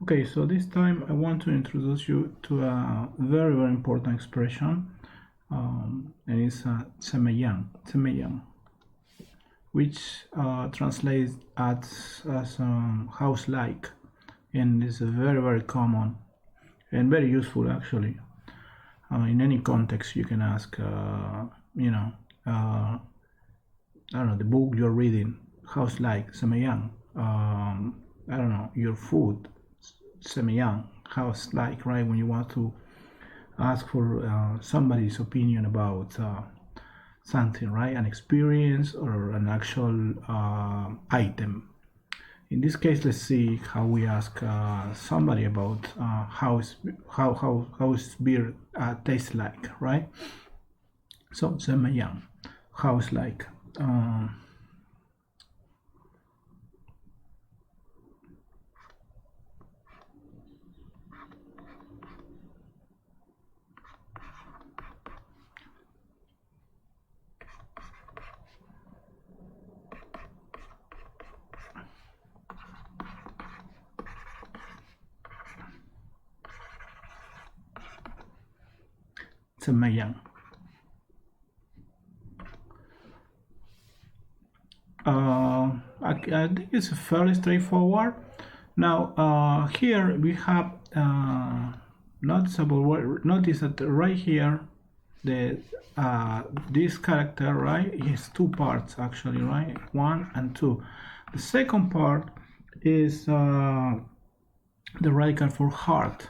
Okay, so this time I want to introduce you to a very, very important expression, and it's "semeyan," which translates as house-like, and is very, very common and very useful actually. In any context, you can ask, I don't know, the book you're reading, house-like, semeyan. I don't know, your food, semi-young, house-like, right? When you want to ask for somebody's opinion about something, right? An experience or an actual item. In this case, let's see how we ask somebody about how is beer tastes like, right? So semi-young, house-like. Semayang. I think it's fairly straightforward. Now here we have notice that right here the this character, right, is two parts actually, right, 1 and 2. The second part is the radical for heart,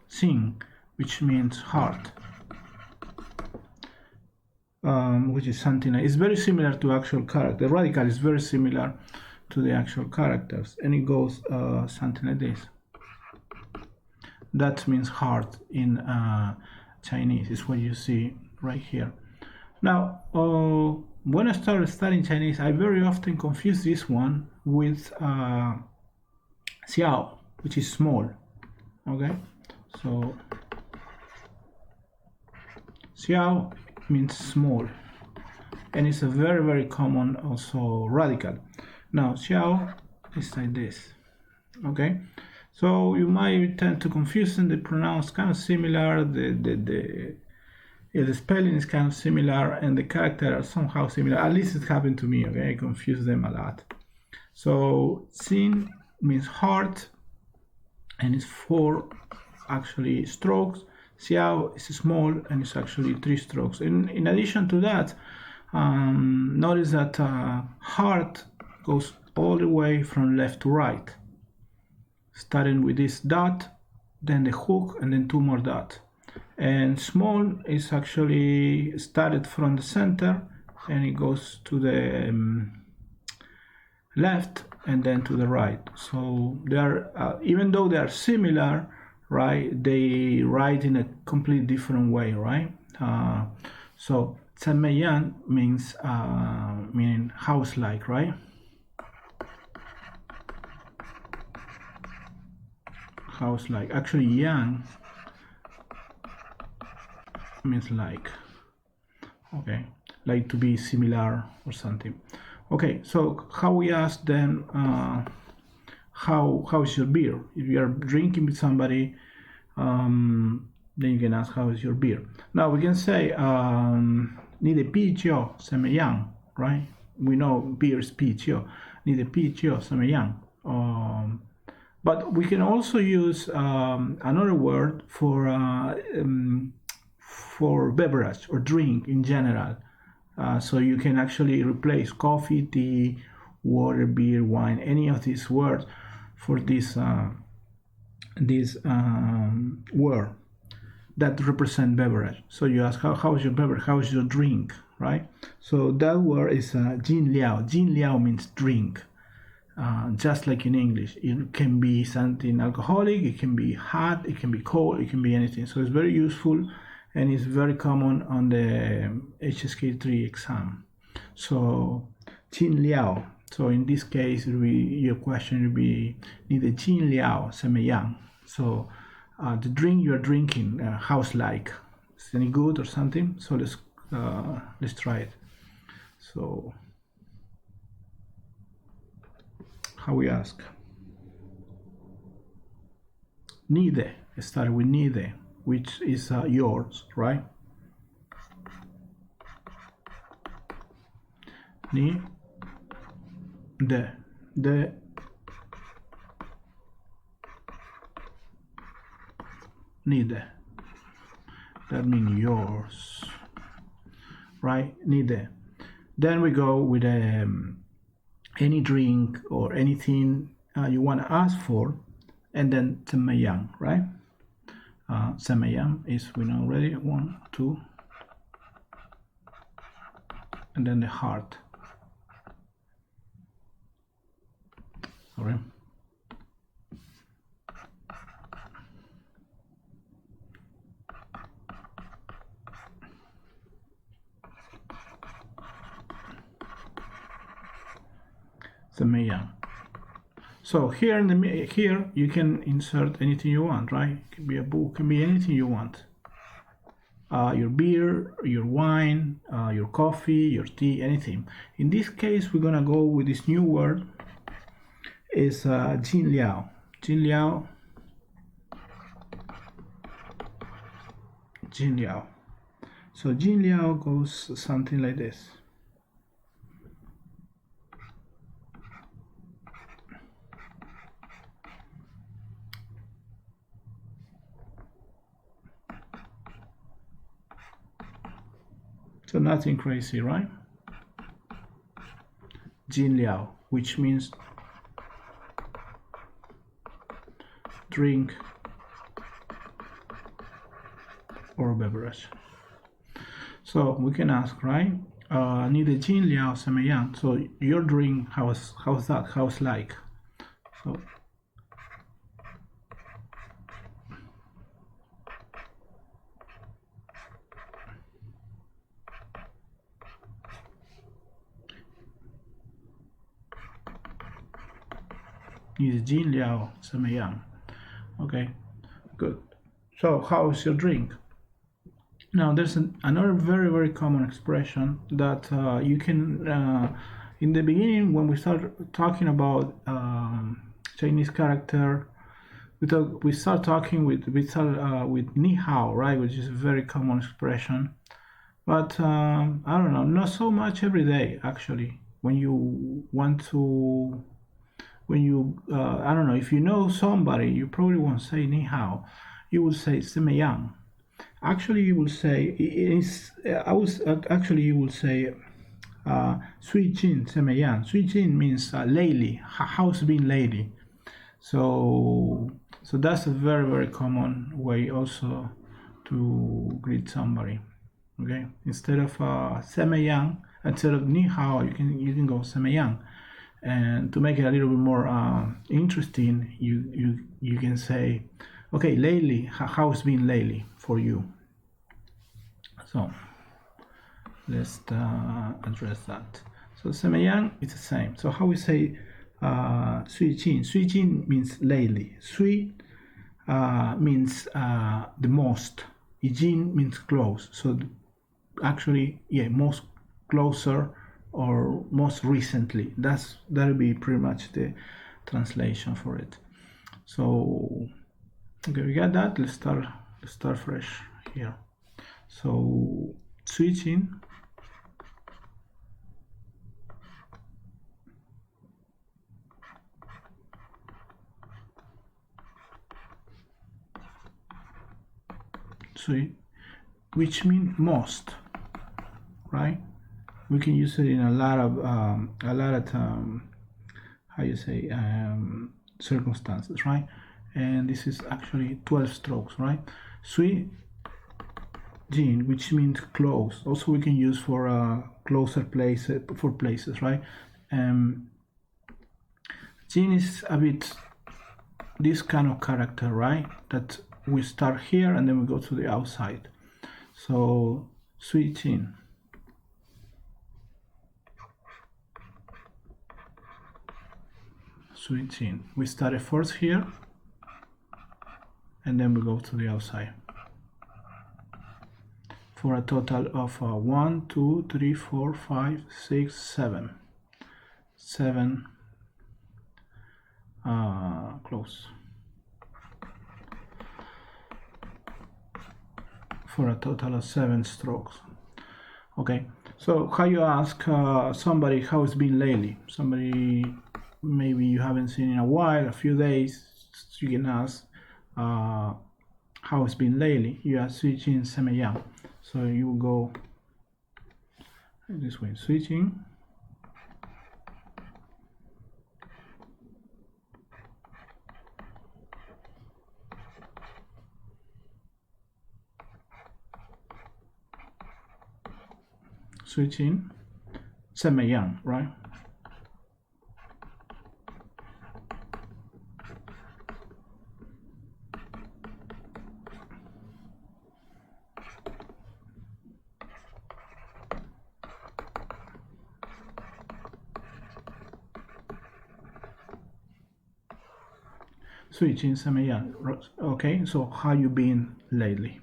sing, which means heart, which is something like, it's very similar to actual character. The radical is very similar to the actual characters, and it goes something like this. That means heart in Chinese, is what you see right here. Now, when I started studying Chinese, I very often confuse this one with xiao, which is small. Okay, so xiao means small, and it's a very, very common also radical. Now xiao is like this. Okay, so you might tend to confuse them. They pronounce kind of similar. The spelling is kind of similar, and the character are somehow similar. At least it happened to me. Okay, I confuse them a lot. So xin means heart, and it's 4 actually strokes. Xiao is small, and it's actually 3 strokes. In addition to that, notice that heart goes all the way from left to right, starting with this dot, then the hook, and then 2 more dots. And small is actually started from the center, and it goes to the left and then to the right. So they are, even though they are similar, right, they write in a completely different way, right? So Zenmeiyan means meaning house-like, right? House-like. Actually, yang means like. Okay, like to be similar or something. Okay, so how we ask then, how is your beer? If you are drinking with somebody, then you can ask how is your beer. Now we can say, 你的啤酒怎么样, right? We know beer is 啤酒. 你的啤酒怎么样? But we can also use another word for beverage or drink in general. So you can actually replace coffee, tea, water, beer, wine, any of these words for this word that represent beverage. So you ask, how is your beverage? How is your drink, right? So that word is jin liao. Jin liao means drink. Just like in English, it can be something alcoholic, it can be hot, it can be cold, it can be anything. So it's very useful, and it's very common on the HSK3 exam. So jin liao. So in this case, your question will be, 你的jin liao怎么样? So the drink you are drinking, house-like, is any good or something? So let's try it. So how we ask? nide. Start with nide, which is yours, right? Ni, de, nide. That means yours, right? Nide. Then we go with any drink or anything you want to ask for, and then semayang, right? Semayang is, we know already, 1, 2, and then the heart. Sorry. Semayang. So here in the here you can insert anything you want, right? It can be a book, can be anything you want. Your beer, your wine, your coffee, your tea, anything. In this case, we're gonna go with this new word. Is Jin Liao. Jin Liao. Jin Liao. So Jin Liao goes something like this. So nothing crazy, right? Jin Liao, which means drink or beverage. So we can ask, right? Need a Jin Liao Semayang. So your drink, how's that? How's like? So is Jin Liao Semayang. Okay, good. So how's your drink? Now there's another very common expression that you can in the beginning when we start talking about Chinese character, we start talking with ni hao, right, which is a very common expression. But I don't know, not so much every day actually. When you want to I don't know, if you know somebody, you probably won't say ni hao. You will say semeyang. Actually, you will say you will say sui jin semeyang. Sui jin means lately. How's been lately? So that's a very common way also to greet somebody. Okay, instead of semeyang, instead of ni hao, you can go semeyang. And to make it a little bit more interesting, you can say, okay, lately, how's been lately for you? So let's address that. So semeyang is the same. So how we say sui jin? Sui jin means lately. Sui means the most. Jin means close. So actually, yeah, most closer or most recently. That'll be pretty much the translation for it. So okay, we got that. Let's start fresh here. So switching. Which means most, right? We can use it in a lot of how you say circumstances, right? And this is actually 12 strokes, right? Sui jin, which means close. Also, we can use for closer places, for places, right? Jin is a bit this kind of character, right? That we start here and then we go to the outside. So sui jin. Switching. We started first here and then we go to the outside for a total of 1, 2, 3, 4, 5, 6, 7. 7 close. for a total of 7 strokes. Okay, so how you ask somebody how it's been lately? Somebody maybe you haven't seen in a while, a few days, you can ask how it's been lately. You are switching semeyan. So you will go this way, switching. Switching semeyan, right? Switching semeyan. Okay, so how you been lately?